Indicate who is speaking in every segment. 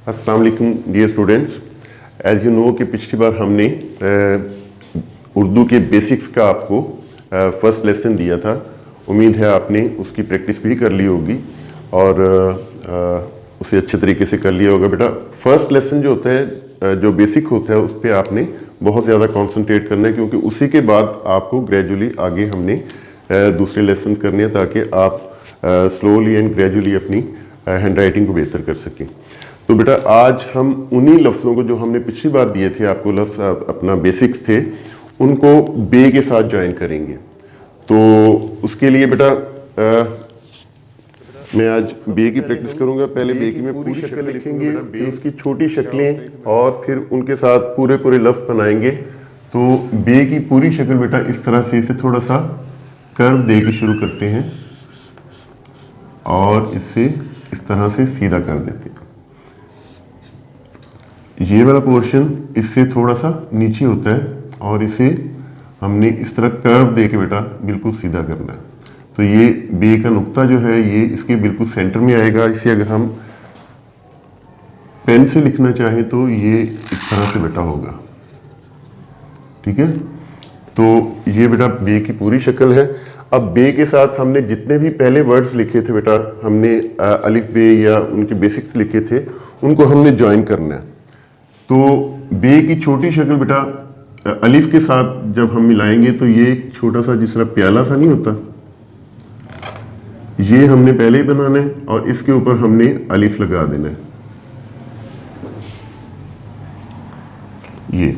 Speaker 1: अस्सलाम वालेकुम dear students. As you know कि पिछली बार हमने उर्दू के बेसिक्स का आपको फर्स्ट लेसन दिया था। उम्मीद है आपने उसकी प्रैक्टिस भी कर ली होगी और उसे अच्छे तरीके से कर लिया होगा। बेटा फर्स्ट लेसन जो होता है, जो बेसिक होता है, उस पर आपने बहुत ज़्यादा कंसंट्रेट करना है, क्योंकि उसी के बाद आपको ग्रेजुअली आगे हमने दूसरे लेसन करने हैं ताकि आप स्लोली एंड ग्रेजुअली अपनी हैंड राइटिंग को बेहतर कर सकें। तो बेटा आज हम उन्हीं लफ्ज़ों को जो हमने पिछली बार दिए थे आपको, लफ्ज़ अपना बेसिक्स थे, उनको बे के साथ ज्वाइन करेंगे। तो उसके लिए बेटा मैं आज बे की प्रैक्टिस करूंगा। पहले बे की मैं पूरी शक्ल लिखेंगे, फिर उसकी छोटी शक्लें और फिर उनके साथ पूरे पूरे लफ्ज़ बनाएंगे। तो बे की पूरी शक्ल बेटा इस तरह से, इसे थोड़ा सा कर्व दे के शुरू करते हैं और इससे इस तरह से सीधा कर देते हैं। ये वाला पोर्शन इससे थोड़ा सा नीचे होता है और इसे हमने इस तरह कर्व दे के बेटा बिल्कुल सीधा करना है। तो ये बे का नुक्ता जो है ये इसके बिल्कुल सेंटर में आएगा। इसे अगर हम पेन से लिखना चाहें तो ये इस तरह से बेटा होगा। ठीक है, तो ये बेटा बे की पूरी शक्ल है। अब बे के साथ हमने जितने भी पहले वर्ड्स लिखे थे बेटा, हमने अलिफ बे या उनके बेसिक्स लिखे थे, उनको हमने ज्वाइन करना है। तो बे की छोटी शक्ल बेटा अलिफ के साथ जब हम मिलाएंगे तो ये छोटा सा जिस तरह प्याला सा नहीं होता, ये हमने पहले ही बनाना है और इसके ऊपर हमने अलिफ लगा देना है ये।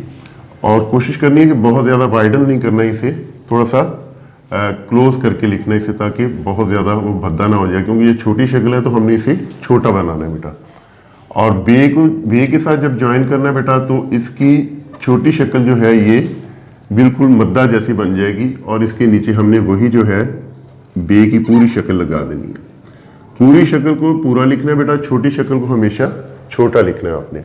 Speaker 1: और कोशिश करनी है कि बहुत ज़्यादा वाइडन नहीं करना है, इसे थोड़ा सा क्लोज करके लिखना है इसे, ताकि बहुत ज़्यादा वो भद्दा ना हो जाए, क्योंकि ये छोटी शक्ल है तो हमने इसे छोटा बनाना है बेटा। और बे के साथ जब ज्वाइन करना है बेटा तो इसकी छोटी शक्ल जो है ये बिल्कुल मद्दा जैसी बन जाएगी और इसके नीचे हमने वही जो है बे की पूरी शक्ल लगा देनी है। पूरी शक्ल को पूरा लिखना है बेटा, छोटी शक्ल को हमेशा छोटा लिखना है आपने।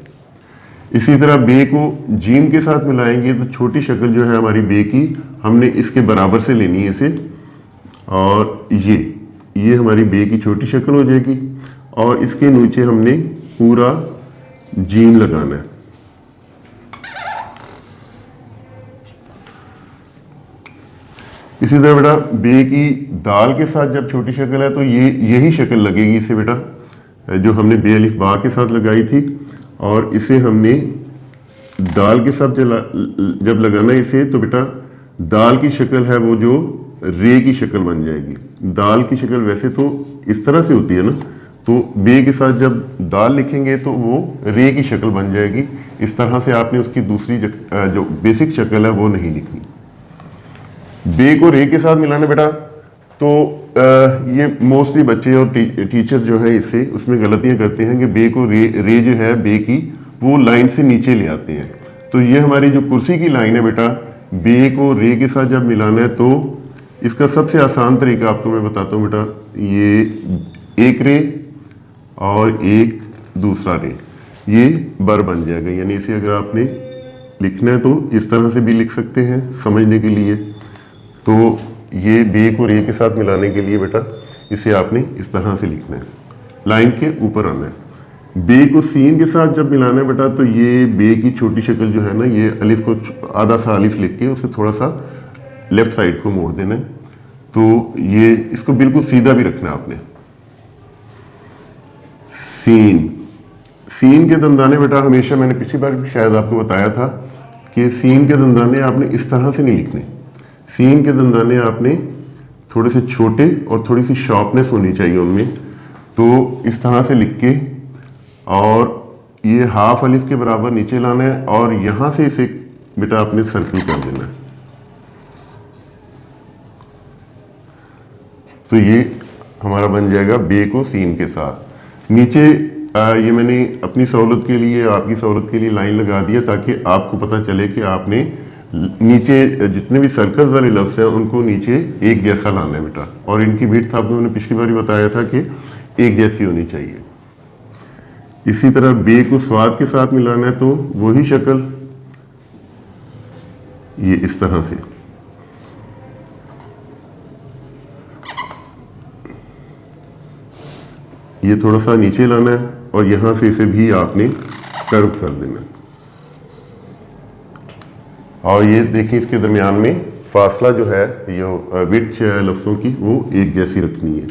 Speaker 1: इसी तरह बे को जीम के साथ मिलाएंगे तो छोटी शक्ल जो है हमारी बे की, हमने इसके बराबर से लेनी है इसे, और ये हमारी बे की छोटी शक्ल हो जाएगी और इसके नीचे हमने पूरा जीम लगाना है। इसी तरह बेटा बे की दाल के साथ जब छोटी शक्ल है तो यही शक्ल लगेगी इसे बेटा, जो हमने बे अलिफ बा के साथ लगाई थी। और इसे हमने दाल के साथ जब लगाना है इसे, तो बेटा दाल की शक्ल है वो जो रे की शक्ल बन जाएगी। दाल की शक्ल वैसे तो इस तरह से होती है ना, तो बे के साथ जब दाल लिखेंगे तो वो रे की शक्ल बन जाएगी। इस तरह से आपने उसकी दूसरी जो बेसिक शक्ल है वो नहीं लिखनी। बे को रे के साथ मिलाना बेटा, तो ये मोस्टली बच्चे और टीचर्स जो है इससे उसमें गलतियां करते हैं कि बे को रे जो है बे की वो लाइन से नीचे ले आते हैं। तो ये हमारी जो कुर्सी की लाइन है बेटा, बे को रे के साथ जब मिलाना है तो इसका सबसे आसान तरीका आपको मैं बताता हूँ बेटा। ये एक रे और एक दूसरा रे, ये बर बन जाएगा। यानी इसे अगर आपने लिखना है तो इस तरह से भी लिख सकते हैं समझने के लिए। तो ये बे को रे के साथ मिलाने के लिए बेटा इसे आपने इस तरह से लिखना है, लाइन के ऊपर आना है। बे को सीन के साथ जब मिलाना है बेटा तो ये बे की छोटी शक्ल जो है ना, ये अलिफ को आधा सा अलिफ लिख के उसे थोड़ा सा लेफ्ट साइड को मोड़ देना है। तो ये इसको बिल्कुल सीधा भी रखना है आपने। सीन के दंदाने बेटा हमेशा, मैंने पिछली बार भी शायद आपको बताया था कि सीन के दंदाने आपने इस तरह से नहीं लिखने। सीन के दंदाने आपने थोड़े से छोटे और थोड़ी सी शार्पनेस होनी चाहिए उनमें। तो इस तरह से लिख के और ये हाफ अलिफ के बराबर नीचे लाना है और यहां से इसे बेटा आपने सर्कल कर देना है। तो ये हमारा बन जाएगा बे को सीन के साथ। नीचे ये मैंने अपनी सहूलत के लिए, आपकी सहूलत के लिए लाइन लगा दिया ताकि आपको पता चले कि आपने नीचे जितने भी सर्कल्स वाले लफ्ज़ हैं उनको नीचे एक जैसा लाना है बेटा। और इनकी विड्थ आपको मैंने पिछली बार ही बताया था कि एक जैसी होनी चाहिए। इसी तरह बे को स्वाद के साथ मिलाना है तो वही शक्ल ये इस तरह से। ये थोड़ा सा नीचे लाना है और यहाँ से इसे भी आपने कर्व कर देना। और ये देखिए इसके दरमियान में फासला जो है ये विड्थ लफ्ज़ों की वो एक जैसी रखनी है।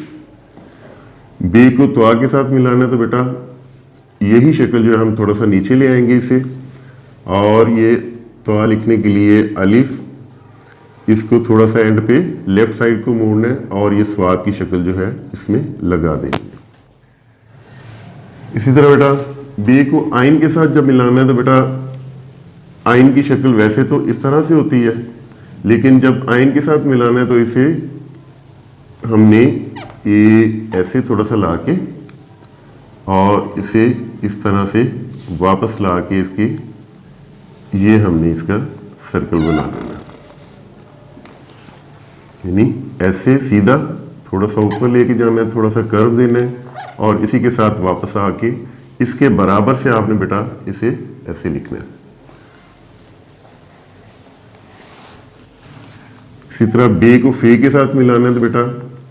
Speaker 1: बे को त्वा के साथ मिलाना है तो बेटा यही शक्ल जो है हम थोड़ा सा नीचे ले आएंगे इसे, और ये त्वा लिखने के लिए अलिफ, इसको थोड़ा सा एंड पे लेफ्ट साइड को मोड़ना है और ये स्वाद की शक्ल जो है इसमें लगा देंगे। इसी तरह बेटा बे को आइन के साथ जब मिलाना है तो बेटा आइन की शक्ल वैसे तो इस तरह से होती है, लेकिन जब आइन के साथ मिलाना है तो इसे हमने ये ऐसे थोड़ा सा ला के और इसे इस तरह से वापस ला के इसके ये हमने इसका सर्कल बना देना, यानी ऐसे सीधा थोड़ा सा ऊपर लेके जाना है, थोड़ा सा कर्व देना है और इसी के साथ वापस आके इसके बराबर से आपने बेटा इसे ऐसे लिखना है। इसी तरह बे को फे के साथ मिलाना है तो बेटा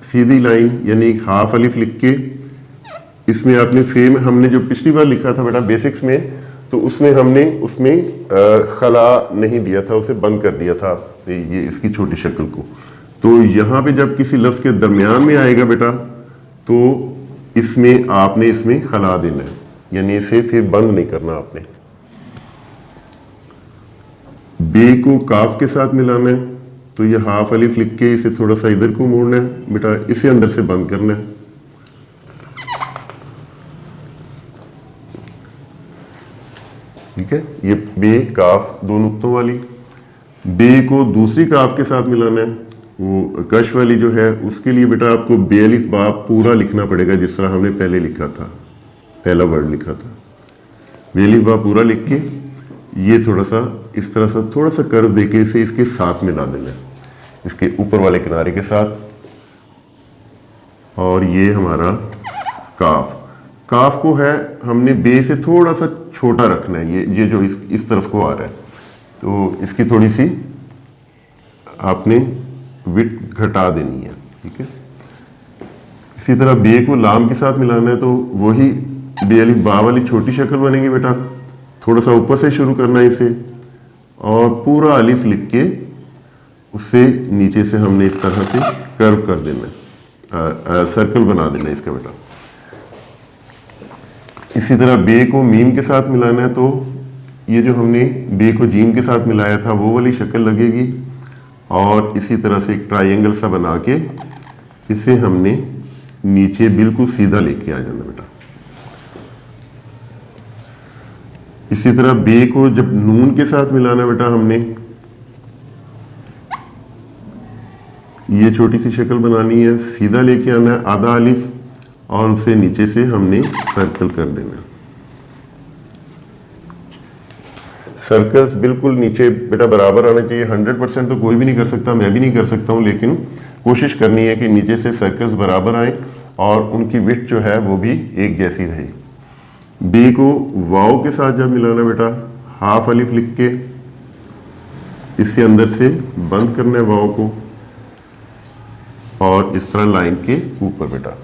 Speaker 1: सीधी लाइन यानी हाफ अलिफ लिख के इसमें आपने फे में हमने जो पिछली बार लिखा था बेटा बेसिक्स में, तो उसमें हमने उसमें खला नहीं दिया था, उसे बंद कर दिया था ये इसकी छोटी शक्ल को। तो यहाँ पे जब किसी लफ्ज़ के दरमियान में आएगा बेटा तो इसमें आपने इसमें खला देना है, यानी इसे फिर बंद नहीं करना आपने। बे को काफ के साथ मिलाना है तो ये हाफ अलिफ लिख के इसे थोड़ा सा इधर को मोड़ना है बेटा, इसे अंदर से बंद करना है। ठीक है, ये बे काफ दो नुक्तों वाली। बे को दूसरी काफ के साथ मिलाना है, वो कश वाली जो है उसके लिए बेटा आपको बे अलिफ बा पूरा लिखना पड़ेगा जिस तरह हमने पहले लिखा था, पहला वर्ड लिखा था। बे अलिफ बा पूरा लिख के ये थोड़ा सा इस तरह से थोड़ा सा कर्व देके इसे इसके साथ मिला देना है, इसके ऊपर वाले किनारे के साथ। और ये हमारा काफ, काफ को है हमने बे से थोड़ा सा छोटा रखना है, ये जो इस तरफ को आ रहा है तो इसकी थोड़ी सी आपने विड्थ घटा देनी है। ठीक है, इसी तरह बे को लाम के साथ मिलाना है तो वही बे अलिफ बा वाली छोटी शक्ल बनेगी बेटा, थोड़ा सा ऊपर से शुरू करना है इसे और पूरा अलिफ लिख के उससे नीचे से हमने इस तरह से कर्व कर देना है, सर्कल बना देना है इसका बेटा। इसी तरह बे को मीम के साथ मिलाना है तो ये जो हमने बे को जीम के साथ मिलाया था वो वाली शक्ल लगेगी और इसी तरह से एक ट्रायंगल सा बना के इसे हमने नीचे बिल्कुल सीधा लेके आ जाना बेटा। इसी तरह बे को जब नून के साथ मिलाना बेटा हमने ये छोटी सी शक्ल बनानी है, सीधा लेके आना है आधा अलिफ और उसे नीचे से हमने सर्कल कर देना। सर्कल्स बिल्कुल नीचे बेटा बराबर आना चाहिए। 100% तो कोई भी नहीं कर सकता, मैं भी नहीं कर सकता हूँ, लेकिन कोशिश करनी है कि नीचे से सर्कल्स बराबर आए और उनकी विड्थ जो है वो भी एक जैसी रहे। बे को वाव के साथ जब मिलाना बेटा हाफ अलिफ लिख के इससे अंदर से बंद करना है वाव को और इस तरह लाइन के ऊपर बेटा।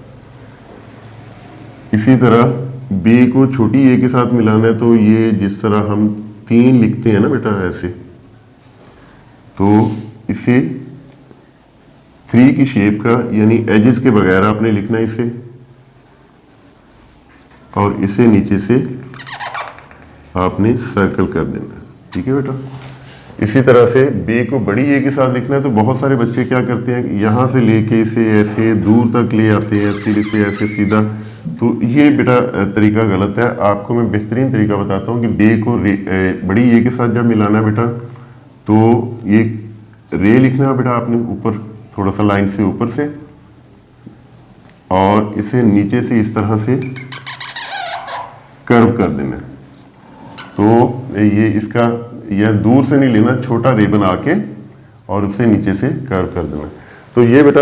Speaker 1: इसी तरह बे को छोटी ए के साथ मिलाना है तो ये जिस तरह हम 3 लिखते हैं ना बेटा ऐसे, तो इसे 3 की शेप का यानी एजेस के बगैर आपने लिखना है इसे और इसे नीचे से आपने सर्कल कर देना है। ठीक है बेटा, इसी तरह से बे को बड़ी ए के साथ लिखना है तो बहुत सारे बच्चे क्या करते हैं यहाँ से लेके इसे ऐसे दूर तक ले आते हैं, फिर इसे ऐसे सीधा, तो ये बेटा तरीका गलत है। आपको मैं बेहतरीन तरीका बताता हूँ कि बे को बड़ी ए के साथ जब मिलाना है बेटा तो ये रे लिखना है बेटा आपने ऊपर थोड़ा सा लाइन से ऊपर से और इसे नीचे से इस तरह से कर्व कर देना है। तो ये इसका यह दूर से नहीं लेना, छोटा रे बना के और उसे नीचे से कर्व कर देना। तो ये बेटा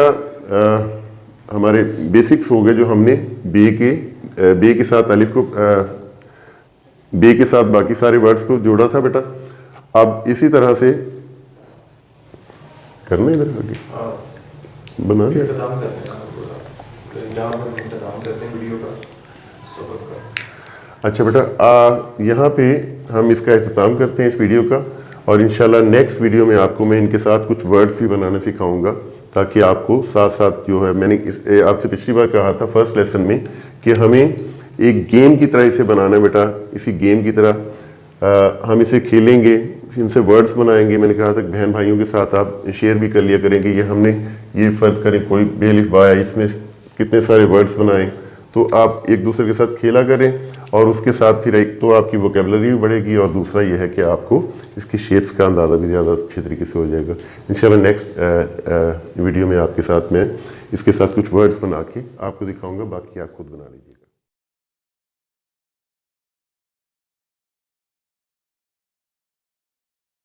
Speaker 1: हमारे बेसिक्स हो गए जो हमने बे के साथ अलिफ को बे के साथ बाकी सारे वर्ड्स को जोड़ा था बेटा। अब इसी तरह से करना इधर आगे बना दिया। अच्छा बेटा, यहाँ पे हम इसका अख्ताम करते हैं इस वीडियो का, और इंशाल्लाह नेक्स्ट वीडियो में आपको मैं इनके साथ कुछ वर्ड्स भी बनाना सिखाऊंगा, ताकि आपको साथ साथ जो है, मैंने आपसे पिछली बार कहा था फर्स्ट लेसन में कि हमें एक गेम की तरह इसे बनाना है बेटा। इसी गेम की तरह हम इसे खेलेंगे, इनसे वर्ड्स बनाएंगे। मैंने कहा था बहन भाइयों के साथ आप शेयर भी कर लिया करेंगे। ये हमने ये फ़र्ज़ करें कोई बे अलिफ बा है, इसमें कितने सारे वर्ड्स बनाएं, तो आप एक दूसरे के साथ खेला करें, और उसके साथ फिर एक तो आपकी वोकेबलरी भी बढ़ेगी, और दूसरा ये है कि आपको इसकी शेप्स का अंदाज़ा भी ज़्यादा अच्छे तरीके से हो जाएगा। इंशाल्लाह नेक्स्ट वीडियो में आपके साथ मैं इसके साथ कुछ वर्ड्स बना के आपको दिखाऊंगा, बाकी आप खुद बना लीजिए।